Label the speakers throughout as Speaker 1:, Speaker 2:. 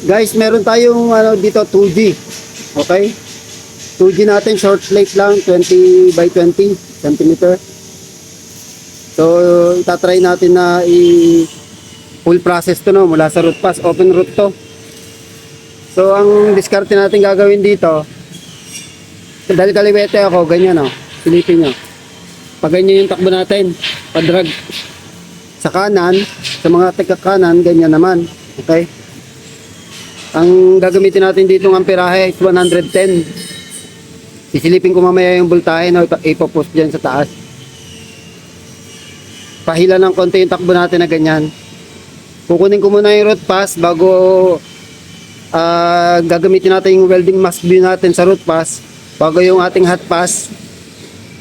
Speaker 1: Guys, meron tayong dito 2G. Okay? 2G natin, short plate lang, 20 by 20 centimeter. So, itatry natin na full process to, no, mula sa root pass, open root to. So, ang diskarte natin gagawin dito, dahil kaliwete ako, ganyan, no, silipin nyo. Pag ganyan yung takbo natin, padrag sa kanan, sa mga tika kanan, ganyan naman. Okay? Ang gagamitin natin dito ng amperahe is 110. Sisilipin ko mamaya yung voltahe na ipopost dyan sa taas. Pahila ng konti yung takbo natin na ganyan. Kukunin ko muna yung root pass bago gagamitin natin yung welding mask view natin sa root pass bago yung ating hot pass.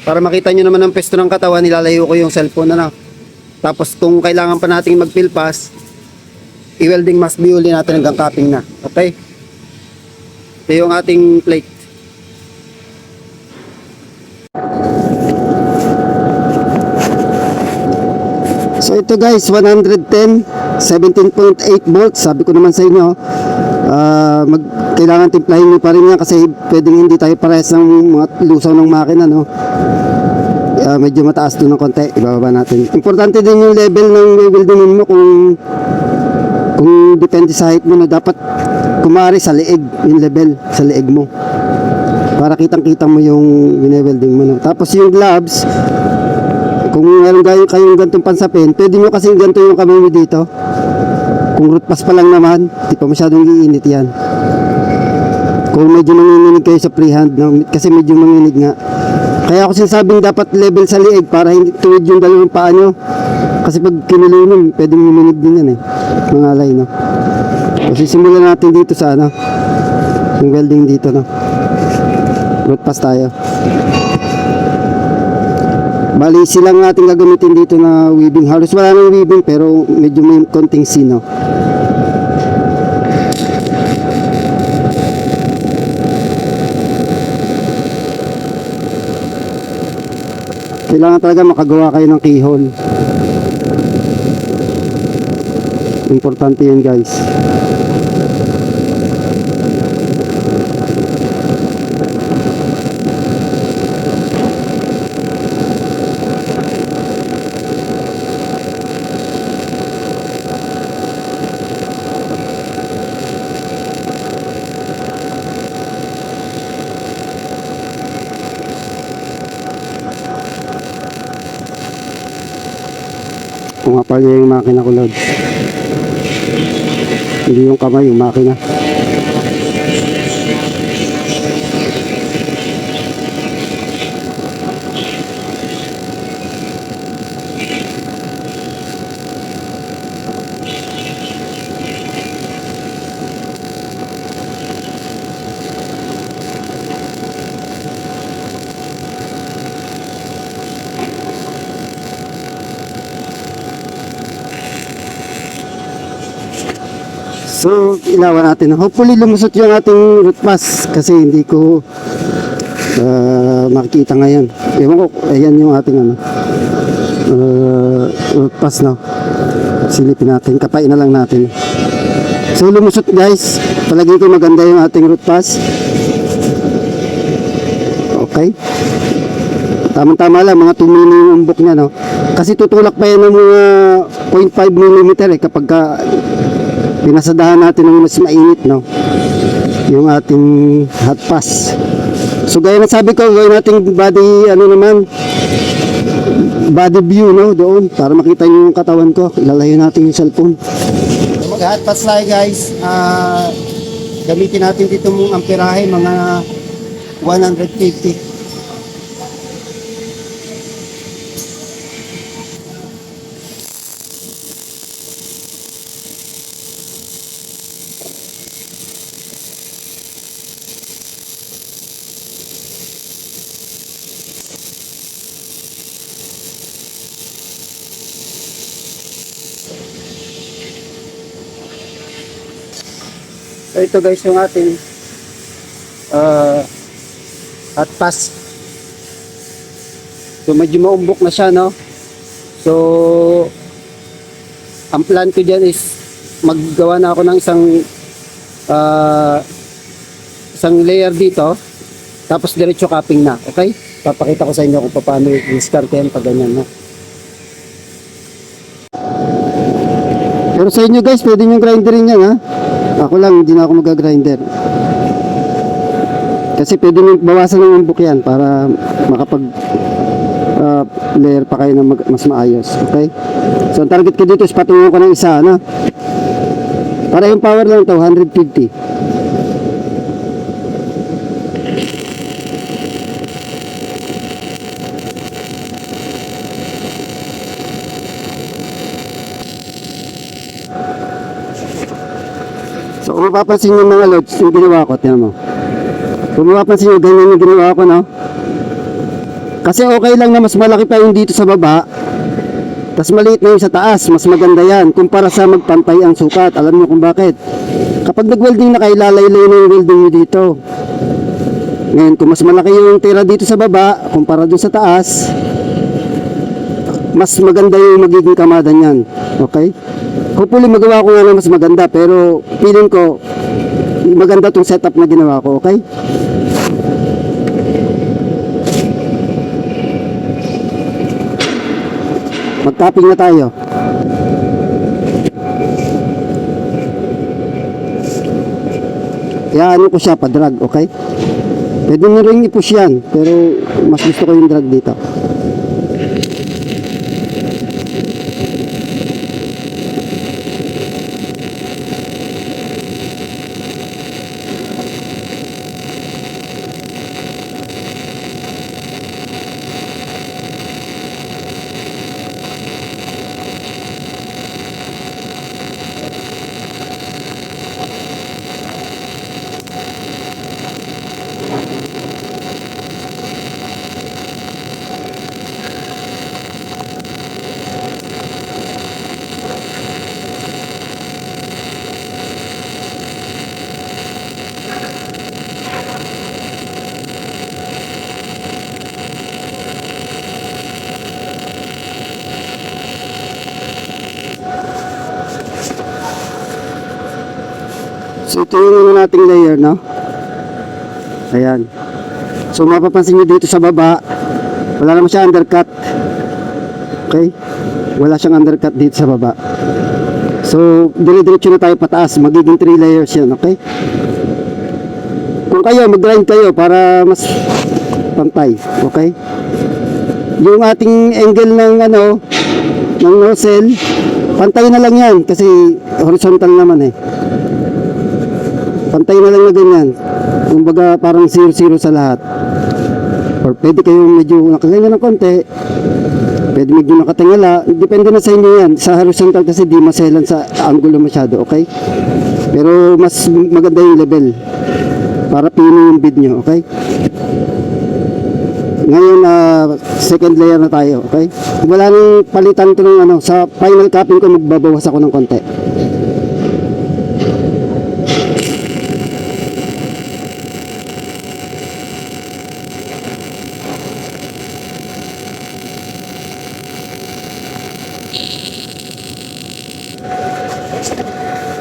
Speaker 1: Para makita nyo naman ang pesto ng katawan, nilalayo ko yung cellphone na. Tapos kung kailangan pa natin mag-fill pass, i-welding mask view ulit natin hanggang capping na. Okay? Ito yung ating plate. So ito guys, 110, 17.8 volts. Sabi ko naman sa inyo, kailangan timplahin nyo pa rin yan kasi pwedeng hindi tayo parehas ng mga lusaw ng makina, no? Medyo mataas doon ng konti, ibababa natin. Importante din yung level ng weldingin mo, kung depende sa height mo, na dapat kumari sa leeg, yung level sa leeg mo para kitang-kita mo yung wine-welding mo, no? Tapos yung gloves, kung meron kayong gantong pansapin, pwede nyo kasi ganito yung kamay mo dito. Kung root pass pa lang naman, di pa masyadong iinit yan. Kung medyo nanginginig kayo sa freehand, no? Kasi medyo nanginginig nga. Kaya ako sinasabing dapat level sa liig para hindi tuwid yung dalawang paa nyo. Kasi pag kinulungan, pwedeng huminig din yan, mga alay, no? So simulan natin dito sa yung welding dito, no? Root pass tayo. Bali silang ating gagamitin dito na weaving. Halos wala nang weaving pero medyo may konting sino. Kailangan talaga makagawa kayo ng keyhole. Importante yun guys. Kung nga pala yung makina ko, Lord. Hindi yung kamay, yung makina. So, ilawan natin. Hopefully, lumusot yung ating root pass kasi hindi ko makikita ngayon. Ewan ko, ayan yung ating root pass, no? Silipin natin, kapain na lang natin. So, lumusot guys. Palagi ko maganda yung ating root pass. Okay. Tama-tama lang, mga 2 mm yung umbok niya, no? Kasi tutulak pa yan ng mga 0.5 mm kapag pinasadahan natin ng mas mainit, no, yung ating hot pass. So gaya na sabi ko, gawin natin body body view, no, doon para makita nyo yung katawan ko. Ilalayo natin yung cellphone. So, mag hot pass tayo guys. Gamitin natin dito mong amperahe, mga 150. So ito guys yung ating hot pass. So medyo maumbok na siya, no? So ang plan ko dyan is maggawa na ako ng isang ah, isang layer dito, tapos diretso capping na, okay? Papakita ko sa inyo kung paano i-start yan pag ganyan, no? Pero sa inyo guys, pwede nyo grinderin yan, ha? Ako lang, hindi na ako mag-grinder. Kasi pwede nyo bawasan ng umbok yan para makapag layer pa kayo na mas maayos, okay? So ang target ko dito is patungan ko ng isa, no? Para yung power lang to 150. So kung mapapansin nyo mga lods, yung ginawa ko, tiyan mo. Kung mapapansin nyo, ganyan yung ginawa ko, no? Kasi okay lang na mas malaki pa yung dito sa baba, tas maliit na yung sa taas, mas maganda yan kumpara sa magpantay ang sukat. Alam niyo kung bakit? Kapag nag-welding na kayo, lalaylay na yung welding nyo dito. Ngayon, kung mas malaki yung tira dito sa baba kumpara dun sa taas, mas maganda yung magiging kamada niyan. Okay? Hopefully magawa ko nga na mas maganda, pero feeling ko maganda tong setup na ginawa ko. Okay? Mag-tapping na tayo. Kaya ano ko siya, pa-drag, okay? Pwede nyo rin i-push yan, pero mas gusto ko yung drag dito. So ito yung ano nating layer, no? Ayan. So mapapansin nyo dito sa baba, wala naman siya undercut. Okay? Wala siyang undercut dito sa baba. So dire-diretso na tayo pataas. Magiging 3 layers yan, okay? Kung kayo, mag-grind kayo para mas pantay, okay? Yung ating angle ng ano, ng nozzle, pantay na lang yan kasi horizontal naman eh. Pantay na lang na ganyan. Kumbaga parang 0-0 sa lahat. Or pwede kayong medyo nakaganyan ng konti, pwede medyo nakatingala. Depende na sa inyo yan. Sa horizontal kasi di maselan sa angulo masyado, okay? Pero mas maganda yung level para pino yung bid nyo, okay? Ngayon second layer na tayo, okay? Wala nang palitan to ng ano. Sa final capping ko magbabawas ako ng konti.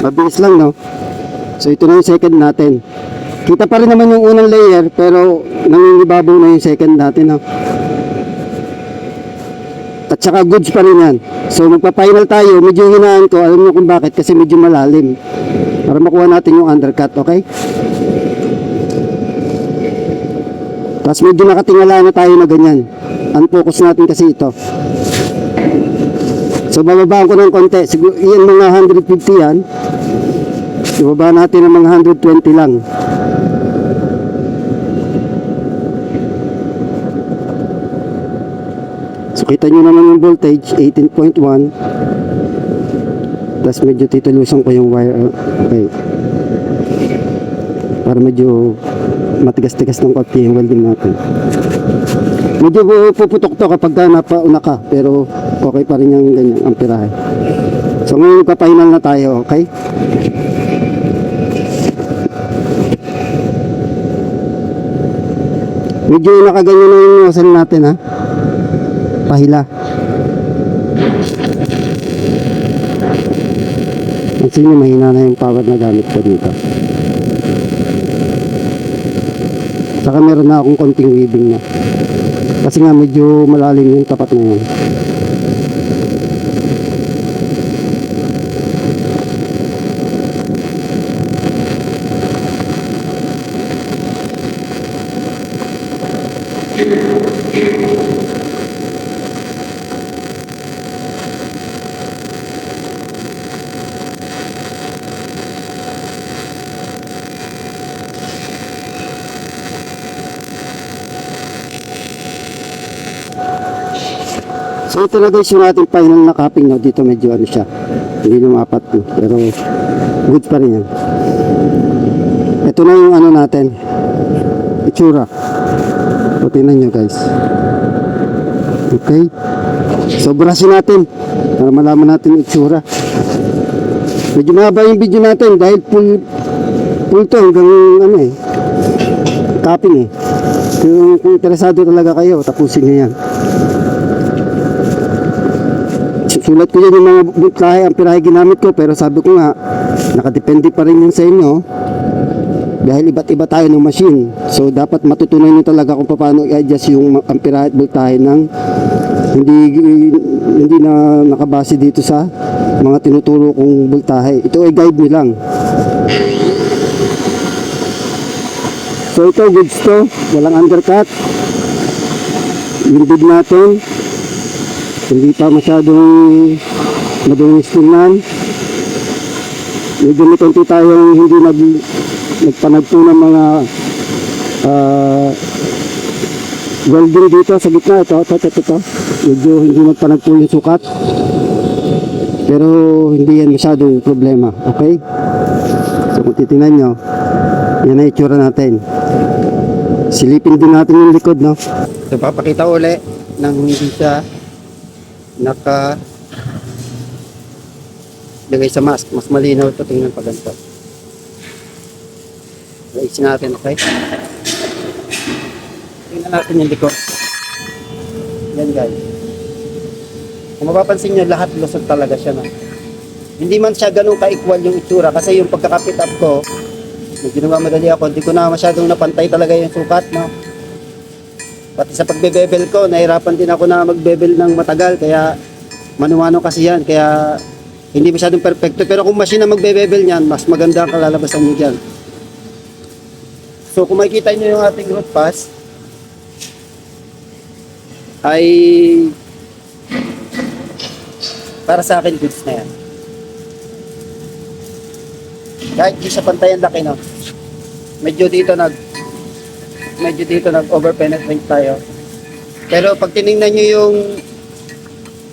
Speaker 1: Mabilis lang, no? So ito na yung second natin. Kita pa rin naman yung unang layer, pero nangingibabaw na yung second natin, no? At saka goods pa rin yan. So magpa-final tayo. Medyo hinaan ko, alam mo kung bakit, kasi medyo malalim para makuha natin yung undercut, okay? Tapos medyo nakatingala na tayo na ganyan. Unfocus natin kasi ito. So bababaan ko ng konti. Siguro yan mga 150 yan. Ibaba natin ng mga 120 lang. So kita nyo naman yung voltage 18.1. Tapos medyo titulusan ko yung wire. Okay. Para medyo matigas-tigas ng konti yung welding natin. Medyo puputok to kapag napauna ka, pero okay pa rin yung ganyan amperahe. So ngayon magpa-final na tayo, okay? Medyo nakaganyan na yung nozzle natin, ha? Pahila. Pansin nyo, mahina na yung power na gamit ko dito. Saka meron na akong konting weaving na. Kasi nga medyo malalim yung tapat na yun. So ito na guys yung ating final na capping, no? Dito medyo ano siya, hindi lumapat, no? Pero good pa rin yan. Ito na yung ano natin, itsura. So tingnan nyo guys. Okay, so brusin natin para malaman natin yung itsura. Medyo mahaba yung video natin dahil full to hanggang ano eh, capping eh. Kung interesado talaga kayo, tapusin nyo yan. Sulat ko yan yung mga butlahe, ang pirahe ginamit ko, pero sabi ko nga, nakadepende pa rin yun sa inyo dahil iba't iba tayo ng machine. So dapat matutunan nyo talaga kung paano i-adjust yung amperahe at voltahe ng hindi na nakabase dito sa mga tinuturo kong voltahe. Ito ay guide nyo lang. So ito goods to, walang undercut. Yung bid natin hindi pa masyadong madaling tingnan. Medyo may konti tayong hindi nagpanagpo ng mga welding dito sa gitna. Ito. Medyo hindi magpanagpo yung sukat. Pero hindi yan masyadong problema. Okay? So kung titingnan nyo, yan na itsura natin. Silipin din natin yung likod, no? So papakita uli nang hindi siya lagay sa mask, mas malinaw ito tingnan pa ganito. Isin natin, okay? Tingnan natin yung likod. Yan guys. Kung mapapansin nyo, lahat lusot talaga siya, no? Hindi man siya ganun ka-equal yung itsura kasi yung pagkakapit up ko, medyo nagmamadali ako, hindi ko na masyadong napantay talaga yung sukat, no? Pati sa pagbebebel ko, nahirapan din ako na magbebel ng matagal, kaya mano-mano kasi yan, kaya hindi masyadong perfecto. Pero kung machine na magbebebel niyan, mas maganda ang kalalabasan niyo dyan. So kung makikita niyo yung ating root pass, ay para sa akin goods na yan. Kahit di sa pantay ang laki, no? Medyo dito nag-over-penetrate tayo. Pero pag tinignan nyo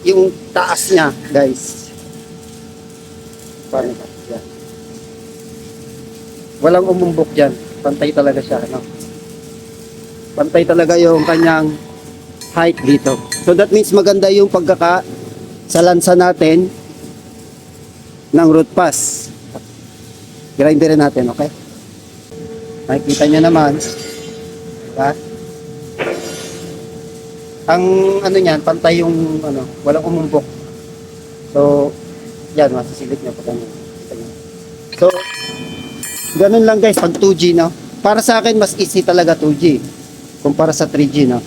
Speaker 1: yung taas niya, guys. Paano ba? Yan. Walang umumbok dyan. Pantay talaga siya, no? Pantay talaga yung kanyang height dito. So that means maganda yung sa lansa natin ng root pass. Grinderin natin, okay? Makikita nyo naman, diba? Ang ano niyan, pantay yung ano, walang umumbok. So, yan, masisilip niya pag ano. So, ganun lang guys, pag 2G, no? Para sa akin, mas easy talaga 2G kumpara sa 3G, no?